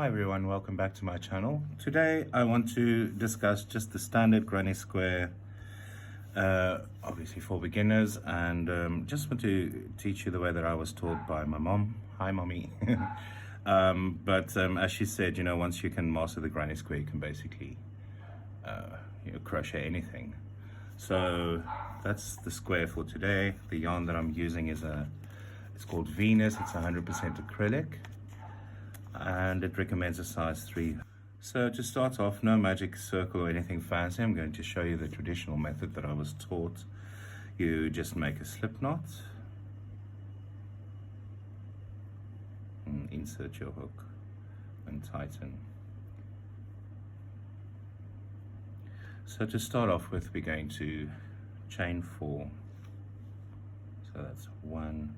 Hi everyone, welcome back to my channel. Today I want to discuss just the standard granny square, obviously for beginners, and just want to teach you the way that I was taught by my mom. Hi mommy. But as she said, once you can master the granny square, you can basically crochet anything. So that's the square for today. The yarn that I'm using it's called Venus. It's 100% acrylic. And it recommends a size 3. So to start off, no magic circle or anything fancy. I'm going to show you the traditional method that I was taught. You just make a slip knot and insert your hook and tighten. So to start off with, we're going to chain 4. So that's 1,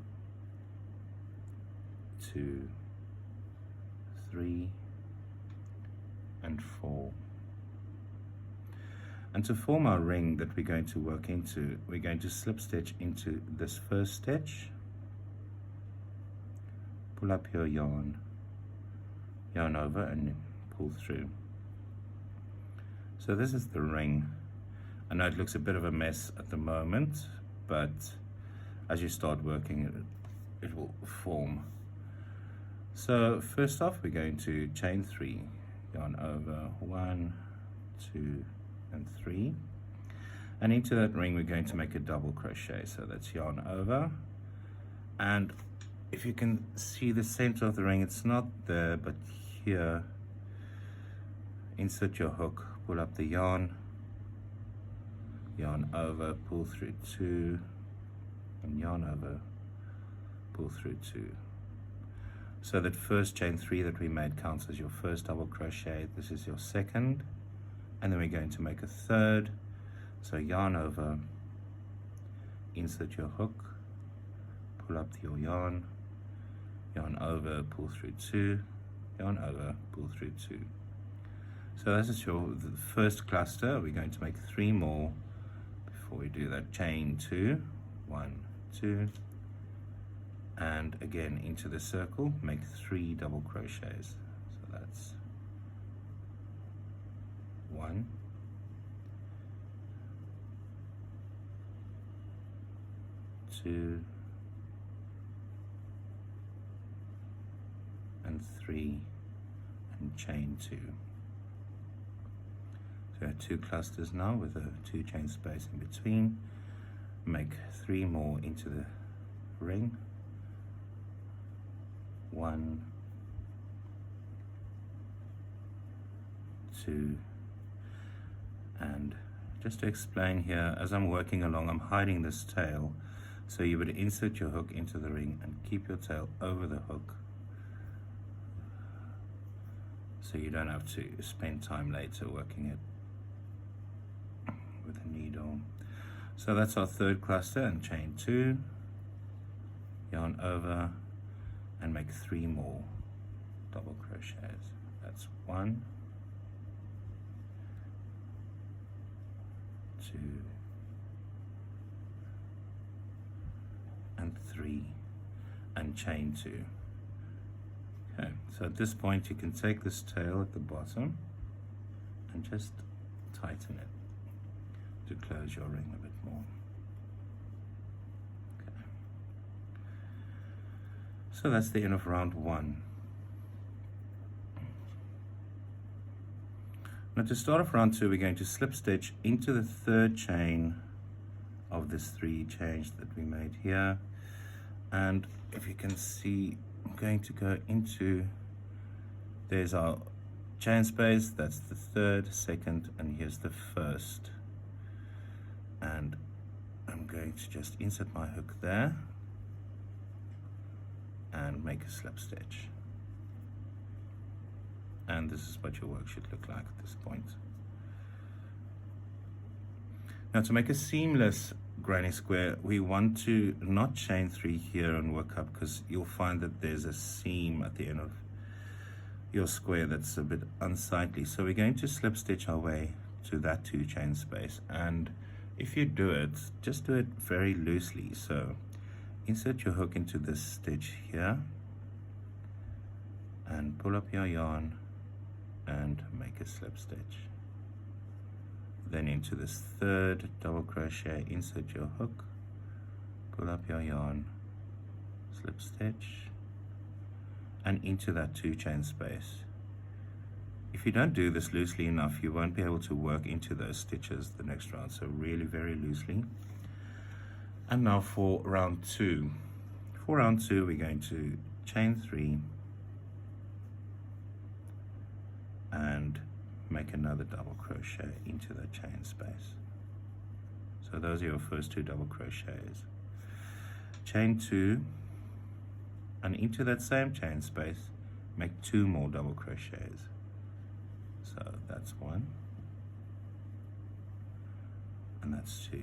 2, 3 and 4. And to form our ring that we're going to work into, we're going to slip stitch into this first stitch, pull up your yarn over and pull through. So this is the ring. I know it looks a bit of a mess at the moment, but as you start working it will form. So first off, we're going to chain 3, yarn over 1, 2 and 3, and into that ring we're going to make a double crochet. So that's yarn over, and if you can see the center of the ring, it's not there but here, insert your hook, pull up the yarn over, pull through 2, and yarn over, pull through 2. So that first chain 3 that we made counts as your first double crochet. This is your second, and then we're going to make a third. So yarn over, insert your hook, pull up your yarn over, pull through 2, yarn over, pull through 2. So this is the first cluster. We're going to make 3 more before we do that. Chain 2, 1, 2, and again into the circle, make 3 double crochets. So that's 1, 2, and 3, and chain 2. So we have 2 clusters now with a 2 chain space in between. Make 3 more into the ring. 1, 2, and just to explain here, as I'm working along, I'm hiding this tail, so you would insert your hook into the ring and keep your tail over the hook, so you don't have to spend time later working it with a needle. So that's our third cluster, and chain 2, yarn over, and make 3 more double crochets. That's 1, 2, and 3, and chain 2. Okay, so at this point you can take this tail at the bottom and just tighten it to close your ring a bit more. So that's the end of round 1. Now to start off round 2, we're going to slip stitch into the third chain of this 3 chains that we made here. And if you can see, I'm going to go into, there's our chain space, that's the third, second, and here's the first. And I'm going to just insert my hook there and make a slip stitch. And this is what your work should look like at this point. Now to make a seamless granny square, we want to not chain 3 here and work up, because you'll find that there's a seam at the end of your square that's a bit unsightly. So we're going to slip stitch our way to that 2 chain space, and if you do it, just do it very loosely. So insert your hook into this stitch here and pull up your yarn and make a slip stitch. Then into this third double crochet, insert your hook, pull up your yarn, slip stitch, and into that 2 chain space. If you don't do this loosely enough, you won't be able to work into those stitches the next round, so really very loosely. And now for round 2. For round 2, we're going to chain 3 and make another double crochet into the chain space. So those are your first 2 double crochets. Chain 2, and into that same chain space, make 2 more double crochets. So that's 1, and that's 2.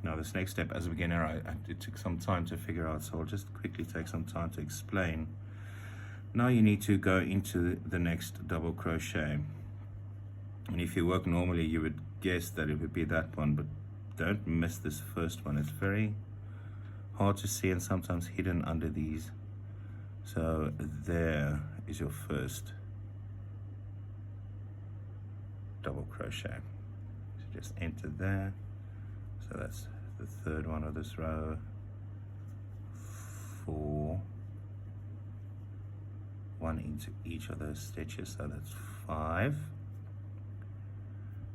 Now this next step, as a beginner, it took some time to figure out, so I'll just quickly take some time to explain. Now you need to go into the next double crochet, and if you work normally you would guess that it would be that one, but don't miss this first one. It's very hard to see and sometimes hidden under these. So there is your first double crochet. So just enter there. So that's the third one of this row. 4, 1 into each of those stitches, so that's 5.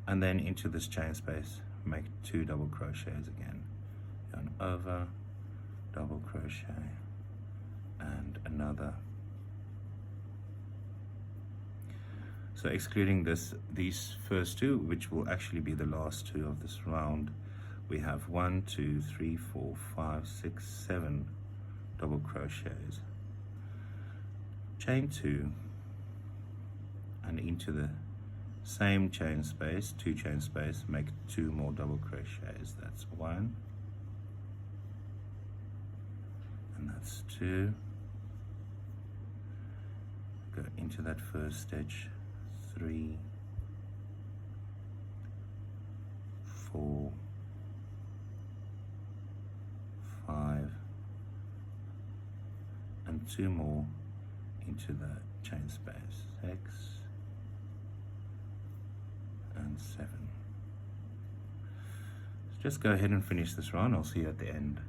And then into this chain space, make 2 double crochets again. Yarn over, double crochet, and another. So excluding these first 2, which will actually be the last 2 of this round, we have 1, 2, 3, 4, 5, 6, 7 double crochets. Chain 2, and into the same chain space, 2 chain space, make 2 more double crochets. That's 1, and that's 2. Go into that first stitch, 3, 4, 5, and 2 more into the chain space, 6 and 7. So just go ahead and finish this round. I'll see you at the end.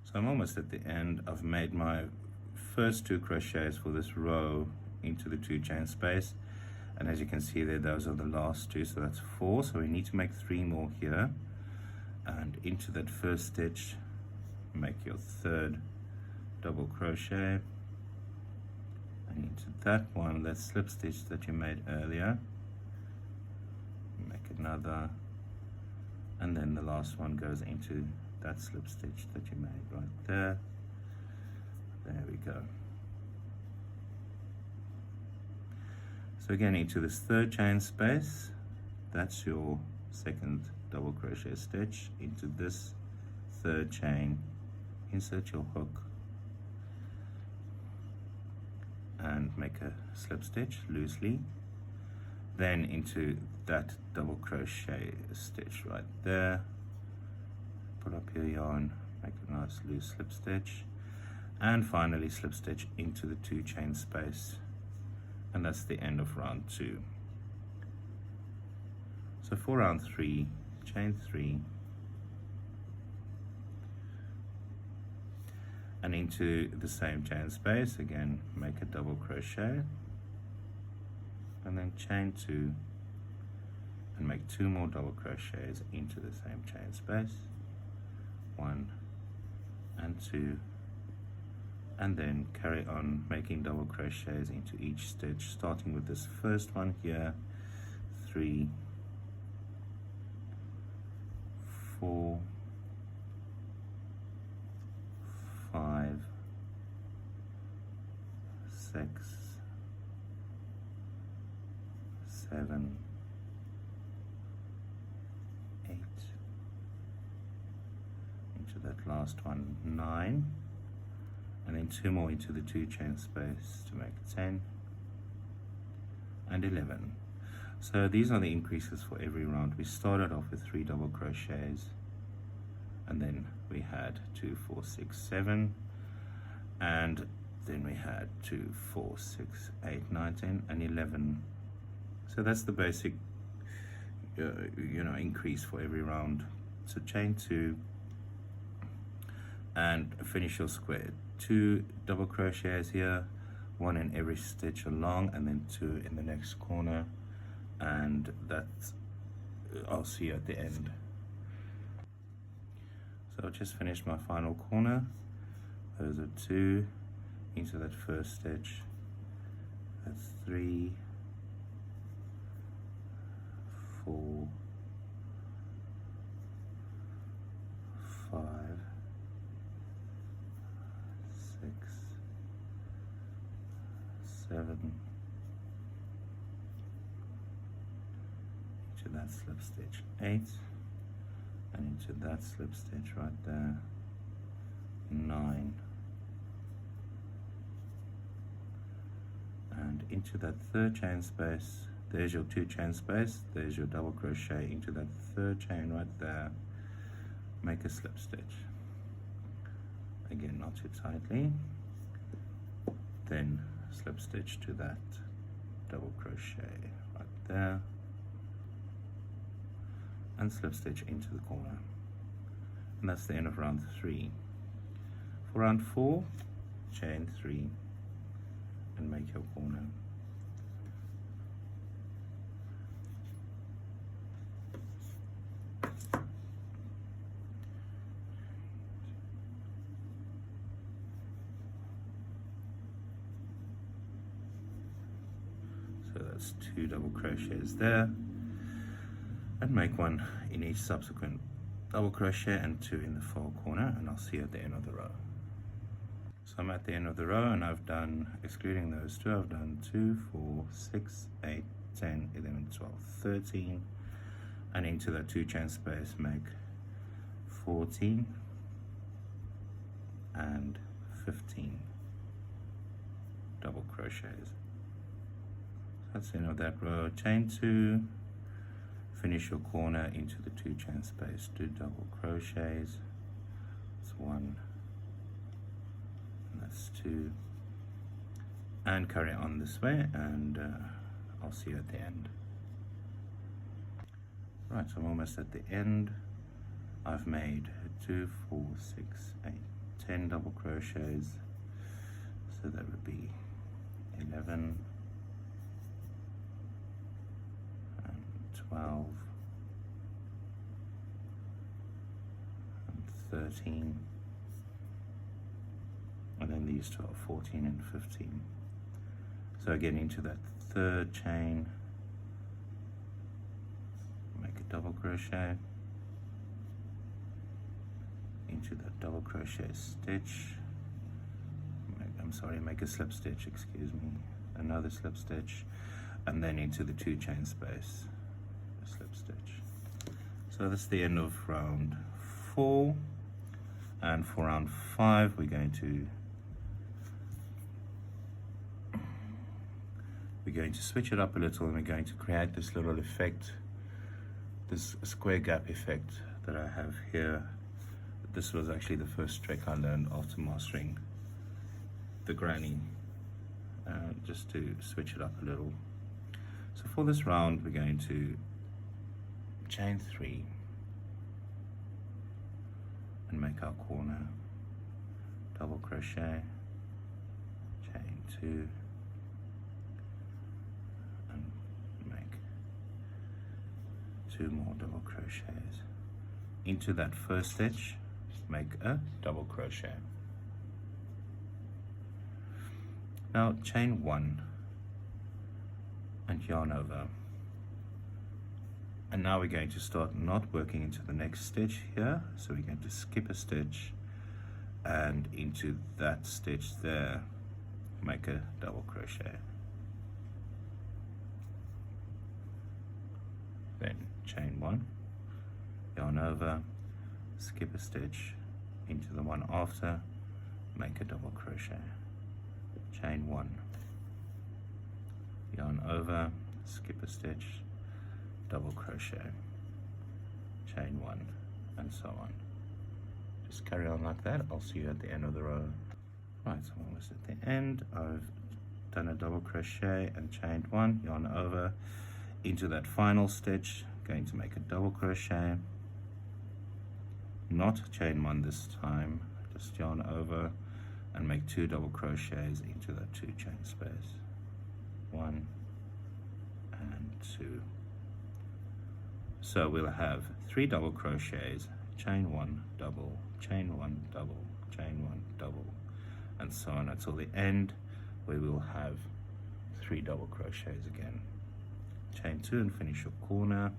So I'm almost at the end. I've made my first 2 crochets for this row into the 2 chain space, and as you can see there, those are the last 2, so that's 4. So we need to make 3 more here, and into that first stitch make your third double crochet, and into that one, that slip stitch that you made earlier, make another, and then the last one goes into that slip stitch that you made right there. There we go. So again, into this third chain space, that's your second double crochet stitch. Into this third chain, insert your hook and make a slip stitch loosely, then into that double crochet stitch right there, put up your yarn, make a nice loose slip stitch, and finally slip stitch into the 2 chain space, and that's the end of round 2. So for round 3, chain 3 and into the same chain space, again make a double crochet, and then chain 2 and make 2 more double crochets into the same chain space, 1 and 2, and then carry on making double crochets into each stitch, starting with this first one here, 3, 4, 5, 6, 7, 8, into that last one, 9, and then 2 more into the 2 chain space to make 10 and 11. So these are the increases for every round. We started off with 3 double crochets, and then we had 2, 4, 6, 7, and then we had 2, 4, 6, 8, 9, 10, and 11. So that's the basic increase for every round. So chain 2 and finish your square. 2 double crochets here, 1 in every stitch along, and then 2 in the next corner, and that's I'll see you at the end. So I've just finished my final corner. Those are 2 into that first stitch. That's 3, 4, 5, 6, 7, into that slip stitch 8, and into that slip stitch right there 9, and into that third chain space. There's your 2 chain space, there's your double crochet into that third chain right there, make a slip stitch, again not too tightly, then slip stitch to that double crochet right there, and slip stitch into the corner, and that's the end of round 3. For round 4, chain 3 and make your corner. So that's 2 double crochets there, and make 1 in each subsequent double crochet and 2 in the far corner, and I'll see you at the end of the row. So I'm at the end of the row, and I've done, excluding those 2, I've done 2, 4, 6, 8, 10, 11, 12, 13, and into that 2 chain space make 14 and 15 double crochets. That's the end of that row. Chain 2, finish your corner into the 2 chain space, 2 double crochets. That's 1, and that's 2, and carry on this way, and I'll see you at the end. Right, so I'm almost at the end. I've made 2, 4, 6, 8, 10 double crochets, so that would be 11 and 12 and 13, and then these 2 are 14 and 15. So again, into that third chain, make a double crochet, into that double crochet stitch, make a slip stitch, excuse me, another slip stitch, and then into the 2 chain space, a slip stitch. So that's the end of round 4, and for round 5 we're going to switch it up a little, and we're going to create this little effect, this square gap effect that I have here. This was actually the first trick I learned after mastering the granny, just to switch it up a little. So for this round we're going to chain 3 and make our corner, double crochet, chain 2, and make 2 more double crochets. Into that first stitch, make a double crochet. Now chain 1 and yarn over, and now we're going to start not working into the next stitch here, so we're going to skip a stitch and into that stitch there make a double crochet, then chain 1, yarn over, skip a stitch, into the one after, make a double crochet, chain 1, yarn over, skip a stitch, double crochet, chain 1, and so on. Just carry on like that. I'll see you at the end of the row. Right, so I'm almost at the end. I've done a double crochet and chained one, yarn over into that final stitch, going to make a double crochet, not chain one this time, just yarn over and make 2 double crochets into that 2 chain space, 1 and 2. So we'll have 3 double crochets, chain 1 double, chain 1 double, chain 1 double, and so on until the end, where we'll have 3 double crochets again. Chain 2 and finish your corner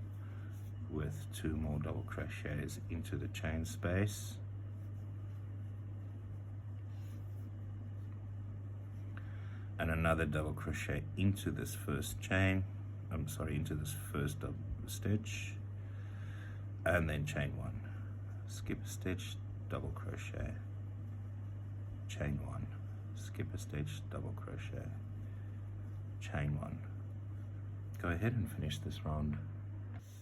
with 2 more double crochets into the chain space, and another double crochet into this first chain, into this first double stitch, and then chain 1, skip a stitch, double crochet, chain 1, skip a stitch, double crochet, chain 1. Go ahead and finish this round.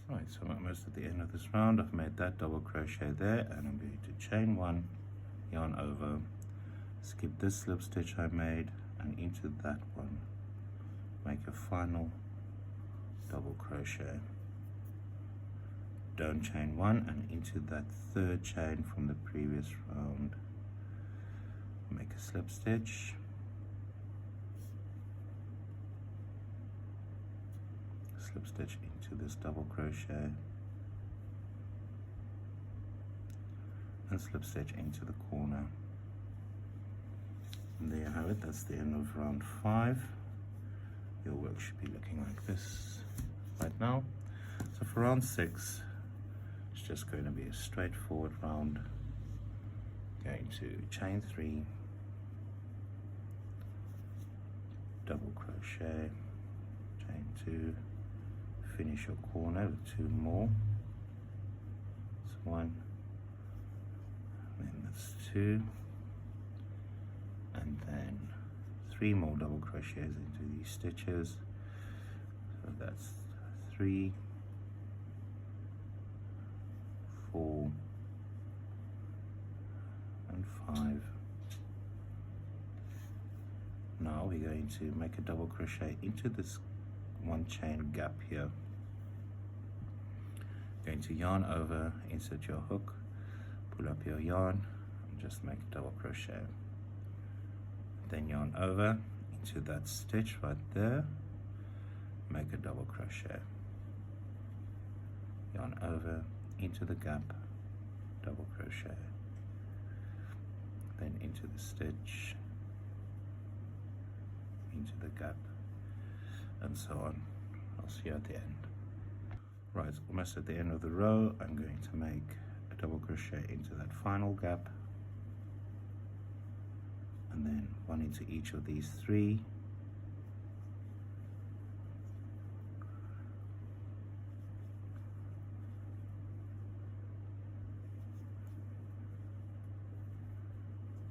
Right, so I'm almost at the end of this round. I've made that double crochet there, and I'm going to chain 1, yarn over, skip this slip stitch I made, and into that one make a final double crochet. Don't chain 1, and into that 3rd chain from the previous round make a slip stitch, slip stitch into this double crochet, and slip stitch into the corner. And there you have it. That's the end of round 5. Your work should be looking like this right now. So for round 6, it's just going to be a straightforward round. Going to chain 3, double crochet, chain 2, finish your corner with 2 more. That's 1, and then that's 2, and then 3 more double crochets into these stitches. So that's 3, 4, and 5. Now we're going to make a double crochet into this 1 chain gap here. Going to yarn over, insert your hook, pull up your yarn, and just make a double crochet. Then yarn over into that stitch right there, make a double crochet. Yarn over into the gap, double crochet. Then into the stitch, into the gap, and so on. I'll see you at the end. Right, almost at the end of the row, I'm going to make a double crochet into that final gap, and then 1 into each of these 3,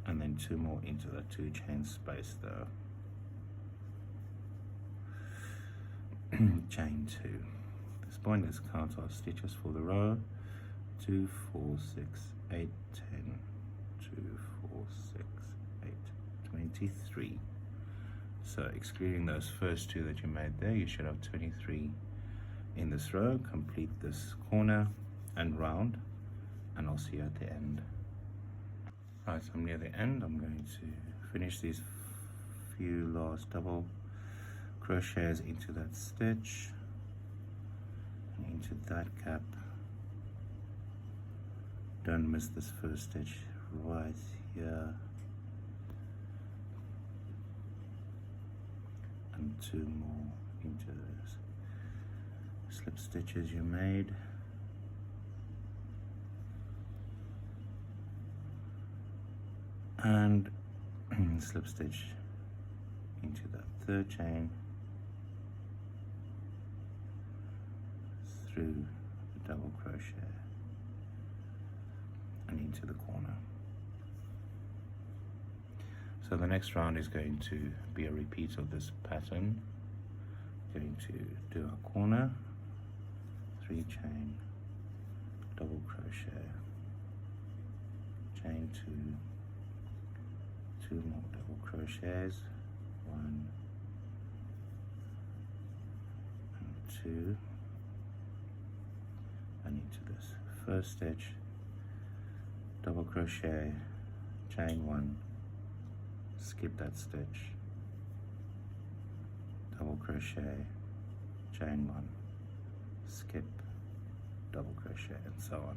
and then 2 more into that 2 chain space there. Chain 2. At this point, let's count our stitches for the row. 2, 4, 6, 8, 10, 2, 4, 6, 8, 23. So excluding those first 2 that you made there, you should have 23 in this row. Complete this corner and round, and I'll see you at the end. Right, so I'm near the end. I'm going to finish these few last double crochets into that stitch, and into that gap. Don't miss this first stitch right here, and 2 more into those slip stitches you made, and slip stitch into that 3rd chain, through the double crochet, and into the corner. So the next round is going to be a repeat of this pattern. Going to do our corner, 3 chain, double crochet, chain 2, 2 more double crochets, 1 and 2, and into this first stitch, double crochet, chain 1, skip that stitch, double crochet, chain 1, skip, double crochet, and so on.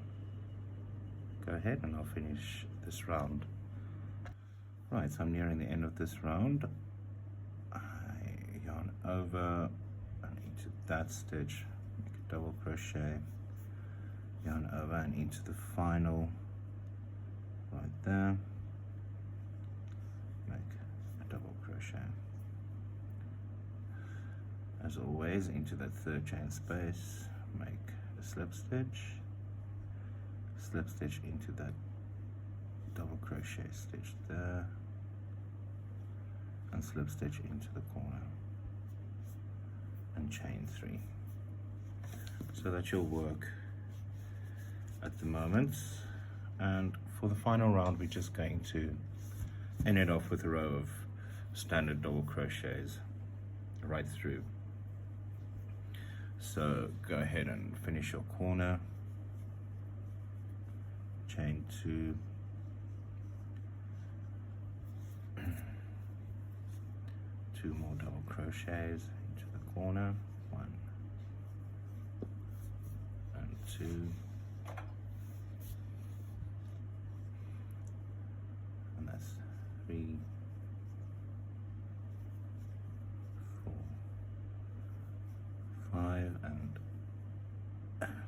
Go ahead and I'll finish this round. Right, so I'm nearing the end of this round. I yarn over and into that stitch, make a double crochet, yarn over and into the final right there, make a double crochet. As always, into that third chain space, make a slip stitch into that double crochet stitch there, and slip stitch into the corner, and chain 3. So that's your work at the moment. And for the final round, we're just going to end it off with a row of standard double crochets right through. So go ahead and finish your corner, chain 2, 2 more double crochets into the corner, 1 and 2, and that's 3, 4, 5, and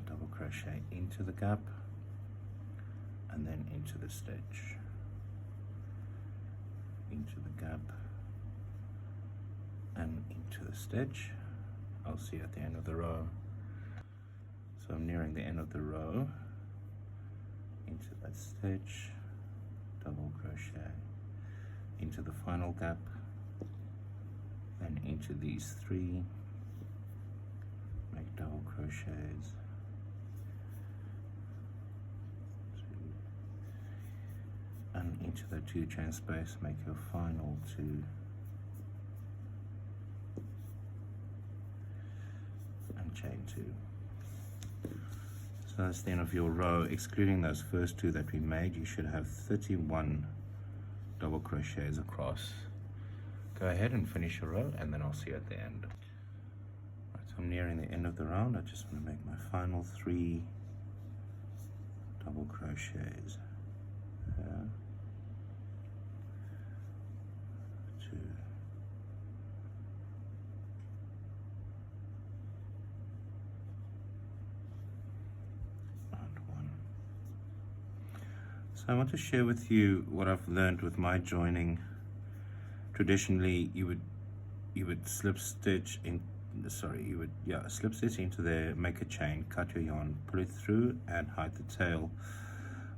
double crochet into the gap, and then into the stitch, into the gap, and into the stitch. I'll see you at the end of the row. So I'm nearing the end of the row, into that stitch, double crochet, into the final gap, then into these 3, make double crochets, 2, and into the 2 chain space, make your final 2, and chain 2. So that's the end of your row. Excluding those first 2 that we made, you should have 31 double crochets across. Go ahead and finish your row, and then I'll see you at the end. Right, so I'm nearing the end of the round. I just want to make my final 3 double crochets there, 2, and 1. So I want to share with you what I've learned with my joining. Traditionally, you would slip stitch in. Slip stitch into there, make a chain, cut your yarn, pull it through, and hide the tail.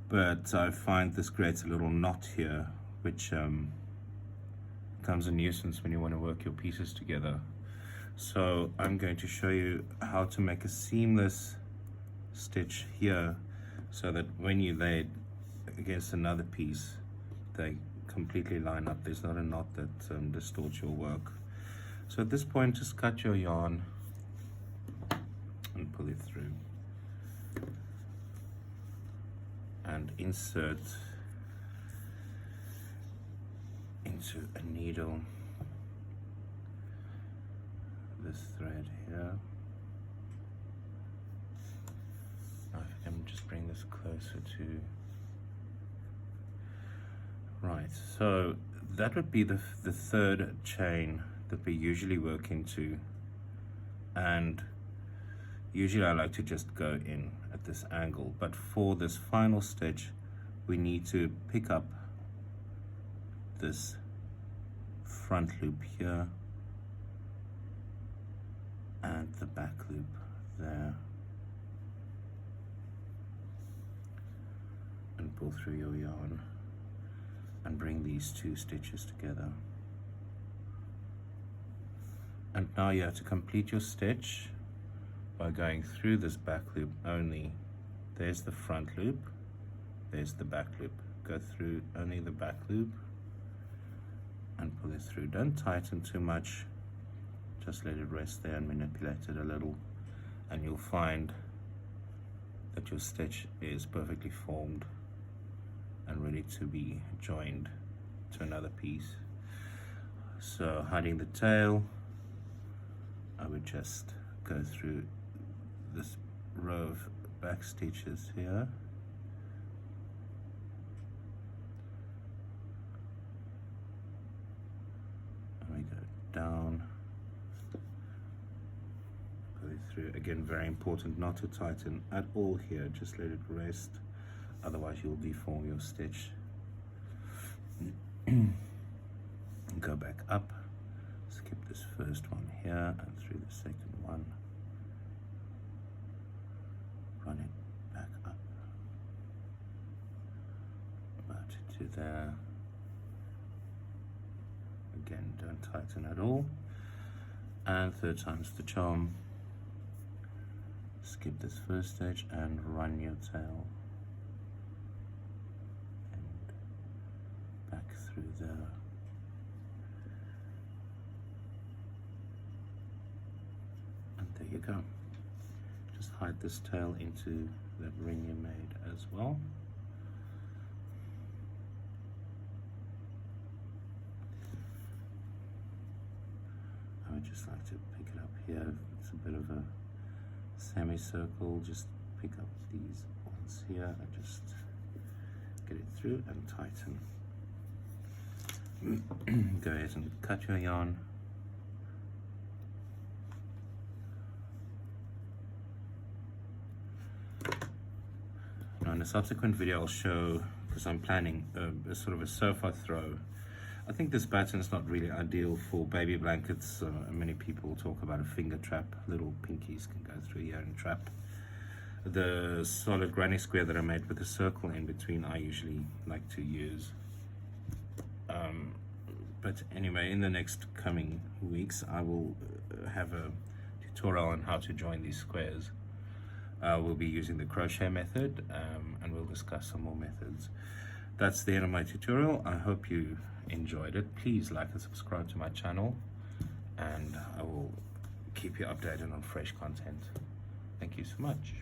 But I find this creates a little knot here, which becomes a nuisance when you want to work your pieces together. So I'm going to show you how to make a seamless stitch here, so that when you lay it against another piece, they completely line up. There's not a knot that distorts your work. So at this point, just cut your yarn and pull it through, and insert into a needle this thread here. Now if I can just bring this closer to, right, so that would be the third chain that we usually work into, and usually I like to just go in at this angle, but for this final stitch we need to pick up this front loop here and the back loop there, and pull through your yarn and bring these 2 stitches together. And now you have to complete your stitch by going through this back loop only. There's the front loop, there's the back loop. Go through only the back loop, and pull it through. Don't tighten too much, just let it rest there and manipulate it a little, and you'll find that your stitch is perfectly formed and ready to be joined to another piece. So hiding the tail, I would just go through this row of back stitches here, and we go down, go through. Again, very important not to tighten at all here, just let it rest, otherwise you'll deform your stitch. Go back up, skip this first one here and through the second one, run it back up about to there. Again, don't tighten at all, and third time's the charm. Skip this first stage and run your tail and back through there. There you go. Just hide this tail into that ring you made as well. I would just like to pick it up here. It's a bit of a semicircle. Just pick up these ones here and just get it through and tighten. Go ahead and cut your yarn. Now in a subsequent video I'll show, because I'm planning a sort of a sofa throw. I think this pattern is not really ideal for baby blankets. Many people talk about a finger trap. Little pinkies can go through here and trap. The solid granny square that I made with a circle in between I usually like to use. But anyway, in the next coming weeks I will have a tutorial on how to join these squares. We'll be using the crochet method, and we'll discuss some more methods. That's the end of my tutorial. I hope you enjoyed it. Please like and subscribe to my channel, and I will keep you updated on fresh content. Thank you so much.